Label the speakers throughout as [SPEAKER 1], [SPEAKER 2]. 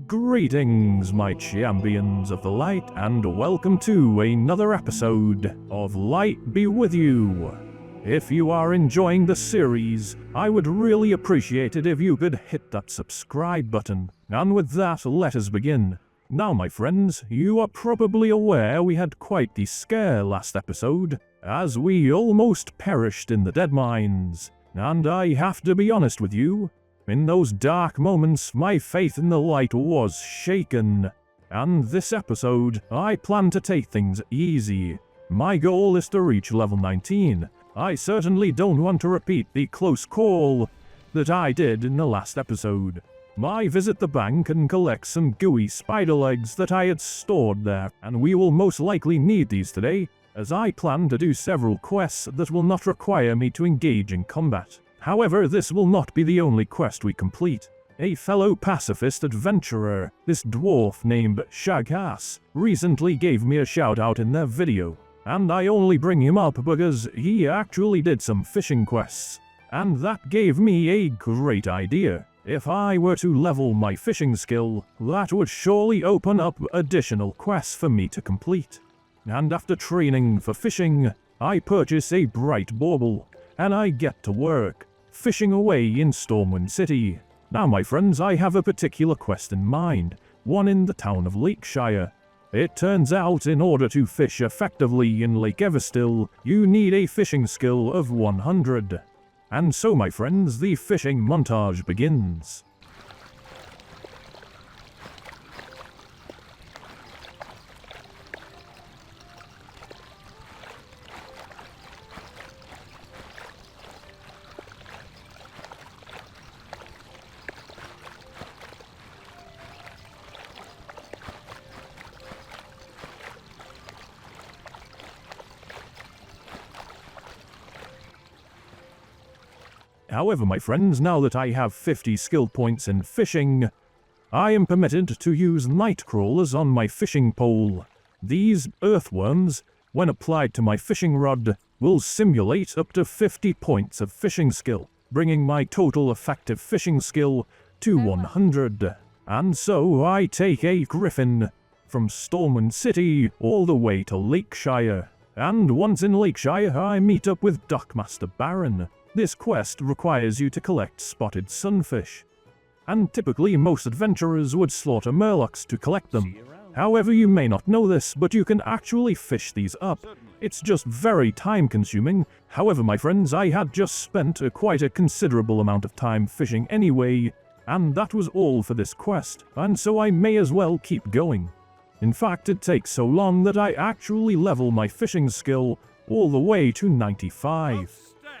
[SPEAKER 1] Greetings, my champions of the light, and welcome to another episode of Light Be With You. If you are enjoying the series, I would really appreciate it if you could hit that subscribe button. And with that, let us begin. Now, my friends, you are probably aware we had quite the scare last episode, as we almost perished in the dead mines. And I have to be honest with you, in those dark moments, my faith in the light was shaken. And this episode, I plan to take things easy. My goal is to reach level 19. I certainly don't want to repeat the close call that I did in the last episode. I visit the bank and collect some gooey spider legs that I had stored there, and we will most likely need these today, as I plan to do several quests that will not require me to engage in combat. However, this will not be the only quest we complete. A fellow pacifist adventurer, this dwarf named Shagass, recently gave me a shout out in their video, and I only bring him up because he actually did some fishing quests, and that gave me a great idea. If I were to level my fishing skill, that would surely open up additional quests for me to complete. And after training for fishing, I purchase a bright bauble, and I get to work, fishing away in Stormwind City. Now, my friends, I have a particular quest in mind, one in the town of Lakeshire. It turns out in order to fish effectively in Lake Everstill, you need a fishing skill of 100. And so, my friends, the fishing montage begins. However, my friends, now that I have 50 skill points in fishing, I am permitted to use night crawlers on my fishing pole. These earthworms, when applied to my fishing rod, will simulate up to 50 points of fishing skill, bringing my total effective fishing skill to 100. And so I take a griffin from Stormwind City all the way to Lakeshire. And once in Lakeshire, I meet up with Dockmaster Baron. This quest requires you to collect spotted sunfish, and typically most adventurers would slaughter murlocs to collect them. However, you may not know this, but you can actually fish these up. It's just very time consuming. However, my friends, I had just spent quite a considerable amount of time fishing anyway, and that was all for this quest, and so I may as well keep going. In fact, it takes so long that I actually level my fishing skill all the way to 95.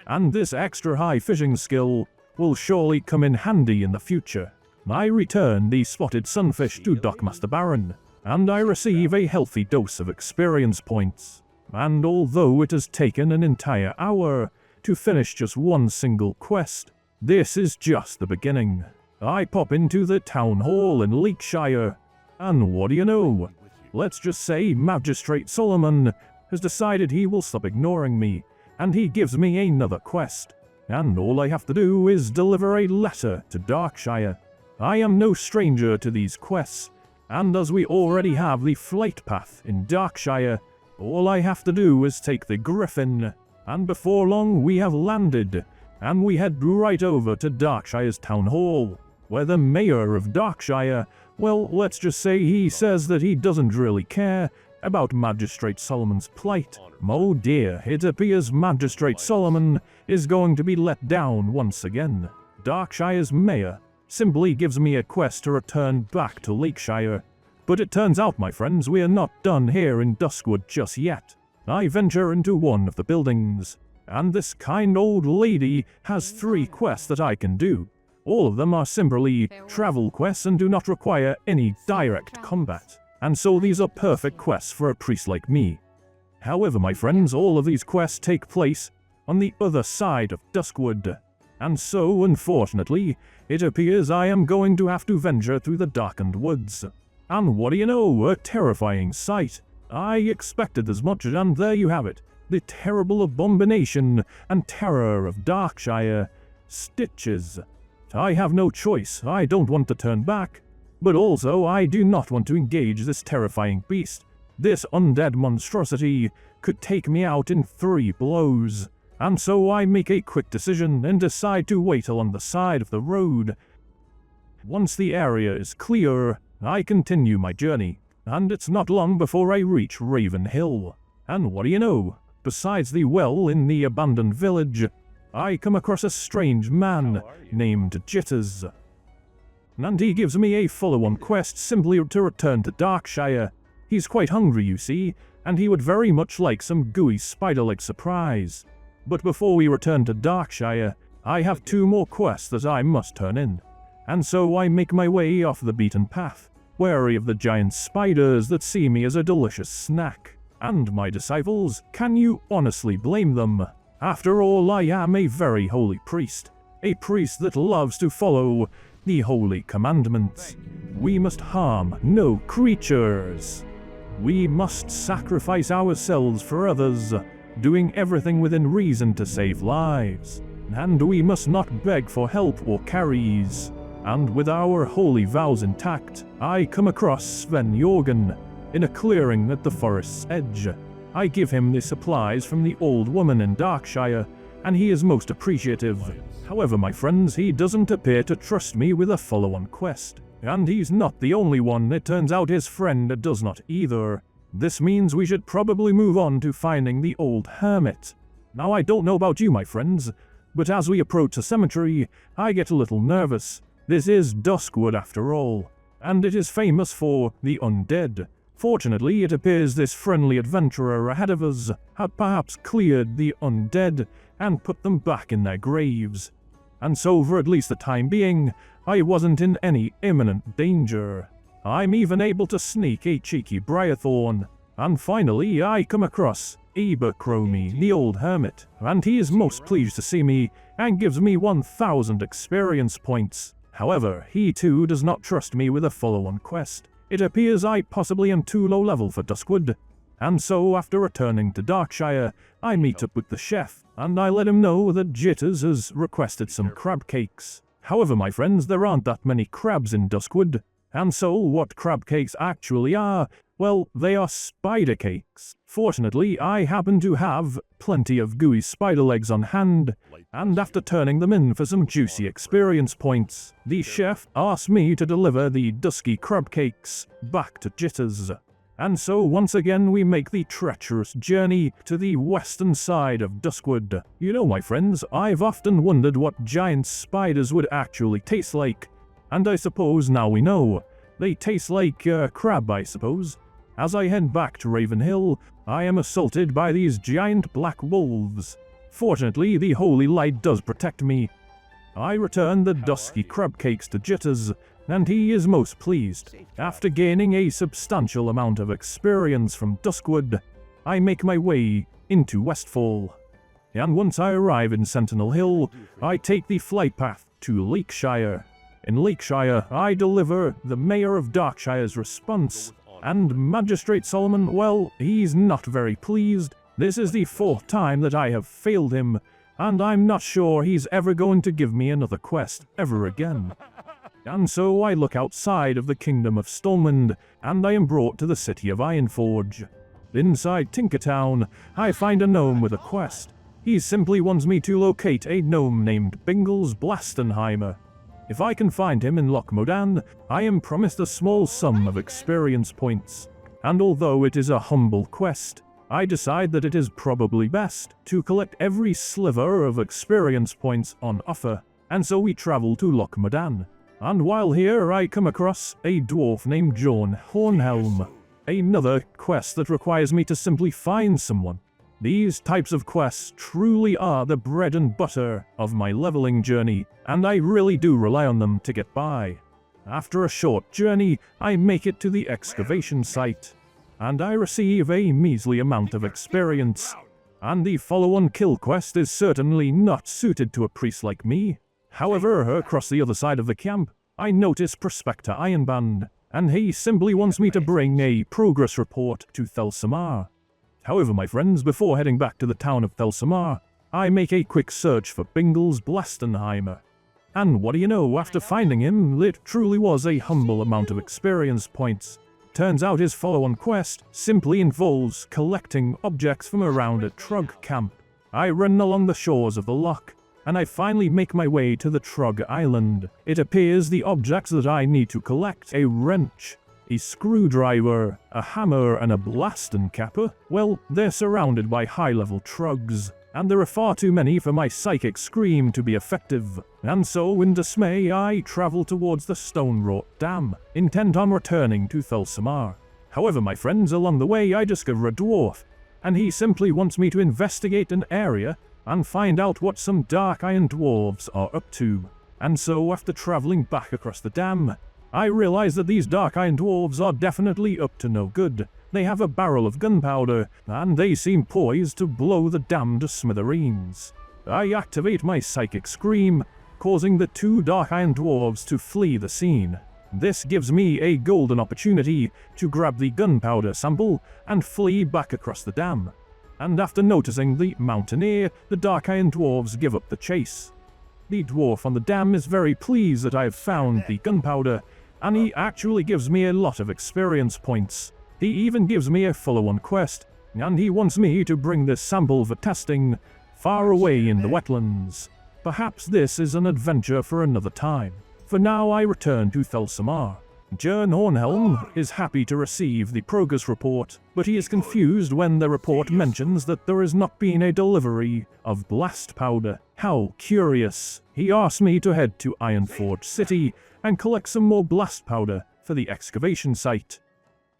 [SPEAKER 1] And this extra high fishing skill will surely come in handy in the future. I return the spotted sunfish to Dockmaster Baron, and I receive a healthy dose of experience points. And although it has taken an entire hour to finish just one single quest, this is just the beginning. I pop into the town hall in Lakeshire, and what do you know? Let's just say Magistrate Solomon has decided he will stop ignoring me, and he gives me another quest, and all I have to do is deliver a letter to Darkshire. I am no stranger to these quests, and as we already have the flight path in Darkshire, all I have to do is take the griffin, and before long we have landed, and we head right over to Darkshire's town hall, where the mayor of Darkshire, well, let's just say he says that he doesn't really care about Magistrate Solomon's plight. Oh dear, it appears Magistrate Solomon is going to be let down once again. Darkshire's mayor simply gives me a quest to return back to Lakeshire. But it turns out, my friends, we are not done here in Duskwood just yet. I venture into one of the buildings, and this kind old lady has 3 quests that I can do. All of them are simply travel quests and do not require any direct combat. And so these are perfect quests for a priest like me. However, my friends, all of these quests take place on the other side of Duskwood. And so, unfortunately, it appears I am going to have to venture through the darkened woods. And what do you know, a terrifying sight. I expected as much, and there you have it. The terrible abomination and terror of Darkshire, Stitches. I have no choice. I don't want to turn back. But also I do not want to engage this terrifying beast. This undead monstrosity could take me out in 3 blows. And so I make a quick decision and decide to wait along the side of the road. Once the area is clear, I continue my journey, and it's not long before I reach Raven Hill. And what do you know? Besides the well in the abandoned village, I come across a strange man named Jitters. And he gives me a follow-on quest simply to return to Darkshire. He's quite hungry, you see, and he would very much like some gooey spider-like surprise. But before we return to Darkshire, I have 2 more quests that I must turn in. And so I make my way off the beaten path, wary of the giant spiders that see me as a delicious snack. And my disciples, can you honestly blame them? After all, I am a very holy priest. A priest that loves to follow the holy commandments. We must harm no creatures. We must sacrifice ourselves for others, doing everything within reason to save lives. And we must not beg for help or carries. And with our holy vows intact, I come across Sven Jorgen in a clearing at the forest's edge. I give him the supplies from the old woman in Darkshire, and he is most appreciative. However, my friends, he doesn't appear to trust me with a follow-on quest. And he's not the only one. It turns out his friend does not either. This means we should probably move on to finding the old hermit. Now, I don't know about you, my friends, but as we approach the cemetery, I get a little nervous. This is Duskwood after all, and it is famous for the undead. Fortunately, it appears this friendly adventurer ahead of us had perhaps cleared the undead and put them back in their graves. And so for at least the time being, I wasn't in any imminent danger. I'm even able to sneak a cheeky briarthorn. And finally, I come across Abercrombie, the old hermit, and he is most pleased to see me and gives me 1,000 experience points. However, he too does not trust me with a follow-on quest. It appears I possibly am too low level for Duskwood, and so after returning to Darkshire, I meet up with the chef, and I let him know that Jitters has requested some crab cakes. However, my friends, there aren't that many crabs in Duskwood, and so what crab cakes actually are, well, they are spider cakes. Fortunately, I happen to have plenty of gooey spider legs on hand, and after turning them in for some juicy experience points, the chef asked me to deliver the dusky crab cakes back to Jitters. And so once again we make the treacherous journey to the western side of Duskwood. You know, my friends, I've often wondered what giant spiders would actually taste like, and I suppose now we know. They taste like crab, I suppose. As I head back to Raven Hill, I am assaulted by these giant black wolves. Fortunately, the holy light does protect me. I return the dusky crab cakes to Jitters, and he is most pleased. After gaining a substantial amount of experience from Duskwood, I make my way into Westfall. And once I arrive in Sentinel Hill, I take the flight path to Lakeshire. In Lakeshire, I deliver the Mayor of Darkshire's response, and Magistrate Solomon, well, he's not very pleased. This is the 4th time that I have failed him, and I'm not sure he's ever going to give me another quest ever again. And so I look outside of the Kingdom of Stormwind, and I am brought to the city of Ironforge. Inside Tinkertown, I find a gnome with a quest. He simply wants me to locate a gnome named Bingles Blastenheimer. If I can find him in Loch Modan, I am promised a small sum of experience points. And although it is a humble quest, I decide that it is probably best to collect every sliver of experience points on offer. And so we travel to Loch Modan. And while here, I come across a dwarf named John Hornhelm. Another quest that requires me to simply find someone. These types of quests truly are the bread and butter of my leveling journey, and I really do rely on them to get by. After a short journey, I make it to the excavation site, and I receive a measly amount of experience. And the follow-on kill quest is certainly not suited to a priest like me. However, across the other side of the camp, I notice Prospector Ironband, and he simply wants me to bring a progress report to Thelsamar. However, my friends, before heading back to the town of Thelsamar, I make a quick search for Bingles Blastenheimer. And what do you know, after finding him, it truly was a humble amount of experience points. Turns out his follow-on quest simply involves collecting objects from around a Trug camp. I run along the shores of the loch, and I finally make my way to the Trug Island. It appears the objects that I need to collect, a wrench, a screwdriver, a hammer, and a blasting capper, well, they're surrounded by high-level Trugs, and there are far too many for my psychic scream to be effective. And so, in dismay, I travel towards the stone-wrought dam, intent on returning to Thulsamar. However, my friends, along the way I discover a dwarf, and he simply wants me to investigate an area and find out what some dark iron dwarves are up to. And so, after traveling back across the dam, I realize that these dark iron dwarves are definitely up to no good. They have a barrel of gunpowder, and they seem poised to blow the dam to smithereens. I activate my psychic scream, causing the two dark iron dwarves to flee the scene. This gives me a golden opportunity to grab the gunpowder sample and flee back across the dam. And after noticing the mountaineer, the dark iron dwarves give up the chase. The dwarf on the dam is very pleased that I have found the gunpowder, and he actually gives me a lot of experience points. He even gives me a follow-on quest, and he wants me to bring this sample for testing far away in the wetlands. Perhaps this is an adventure for another time. For now, I return to Thulsamar. Jern Hornhelm is happy to receive the progress report, but he is confused when the report mentions that there has not been a delivery of blast powder. How curious. He asks me to head to Ironforge City and collect some more blast powder for the excavation site.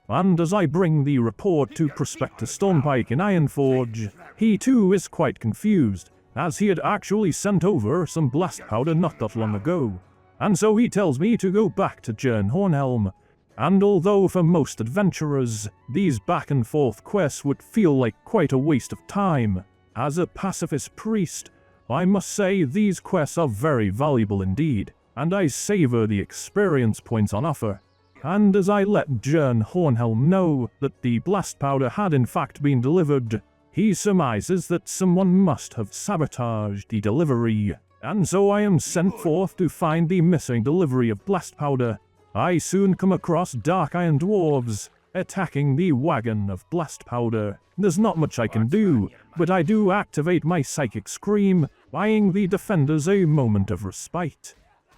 [SPEAKER 1] And as I bring the report to Prospector Stonepike in Ironforge, he too is quite confused, as he had actually sent over some blast powder not that long ago. And so he tells me to go back to Jern Hornhelm, and although for most adventurers, these back and forth quests would feel like quite a waste of time, as a pacifist priest, I must say these quests are very valuable indeed, and I savor the experience points on offer. And as I let Jern Hornhelm know that the blast powder had in fact been delivered, he surmises that someone must have sabotaged the delivery. And so I am sent forth to find the missing delivery of blast powder. I soon come across dark iron dwarves attacking the wagon of blast powder. There's not much I can do, but I do activate my psychic scream, buying the defenders a moment of respite.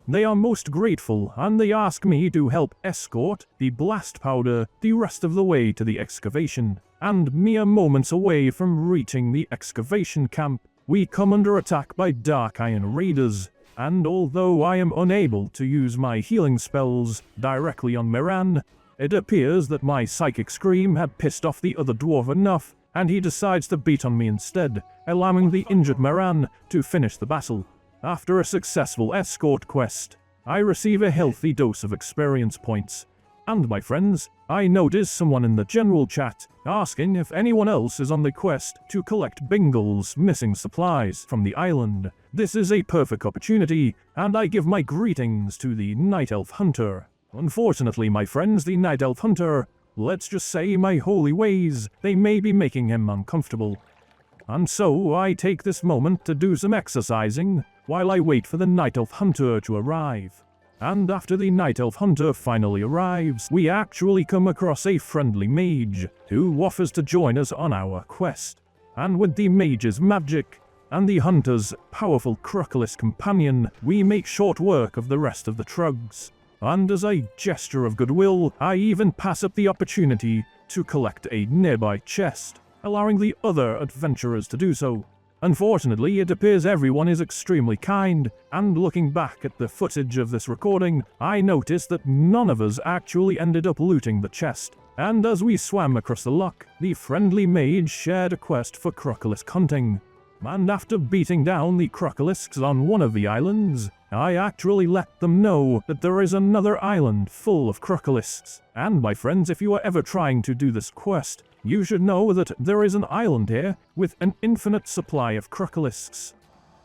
[SPEAKER 1] They are most grateful, and they ask me to help escort the blast powder the rest of the way to the excavation. And mere moments away from reaching the excavation camp, we come under attack by dark iron raiders, and although I am unable to use my healing spells directly on Miran, it appears that my psychic scream had pissed off the other dwarf enough, and he decides to beat on me instead, allowing the injured Miran to finish the battle. After a successful escort quest, I receive a healthy dose of experience points. And my friends, I notice someone in the general chat asking if anyone else is on the quest to collect Bingle's missing supplies from the island. This is a perfect opportunity, and I give my greetings to the Night Elf Hunter. Unfortunately, my friends, the Night Elf Hunter, let's just say my holy ways, they may be making him uncomfortable. And so I take this moment to do some exercising while I wait for the Night Elf Hunter to arrive. And after the Night Elf Hunter finally arrives, we actually come across a friendly mage who offers to join us on our quest. And with the mage's magic and the hunter's powerful Crocalist companion, we make short work of the rest of the Trugs. And as a gesture of goodwill, I even pass up the opportunity to collect a nearby chest, allowing the other adventurers to do so. Unfortunately, it appears everyone is extremely kind, and looking back at the footage of this recording, I noticed that none of us actually ended up looting the chest. And as we swam across the loch, the friendly mage shared a quest for Crocalisk hunting. And after beating down the Crocalisks on one of the islands, I actually let them know that there is another island full of Crocalisks. And my friends, if you are ever trying to do this quest, you should know that there is an island here with an infinite supply of Crocalisks.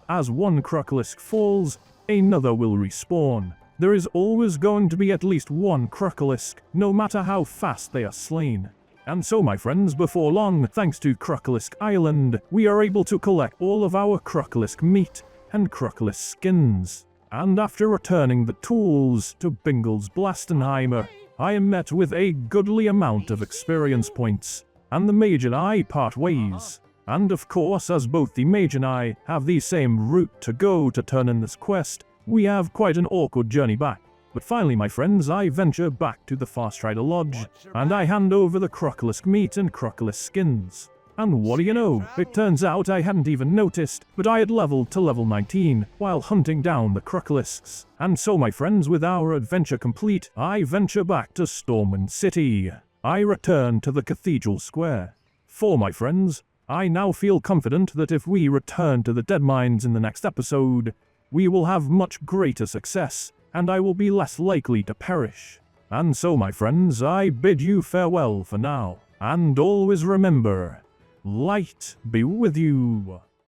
[SPEAKER 1] As one Crocalisk falls, another will respawn. There is always going to be at least one Crocalisk, no matter how fast they are slain. And so, my friends, before long, thanks to Crocalisk Island, we are able to collect all of our Crocalisk meat and Crocalisk skins. and after returning the tools to Bingle's Blastenheimer, I am met with a goodly amount of experience points, and the mage and I part ways. And of course, as both the mage and I have the same route to go to turn in this quest, we have quite an awkward journey back. But finally, my friends, I venture back to the Farstrider Lodge, and I hand over the crocolisk meat and crocolisk skins. And what do you know, it turns out I hadn't even noticed, but I had leveled to level 19 while hunting down the crocolisks. And so, my friends, with our adventure complete, I venture back to Stormwind City. I return to the Cathedral Square. For, my friends, I now feel confident that if we return to the Dead Mines in the next episode, we will have much greater success, and I will be less likely to perish. And so, my friends, I bid you farewell for now, and always remember, light be with you.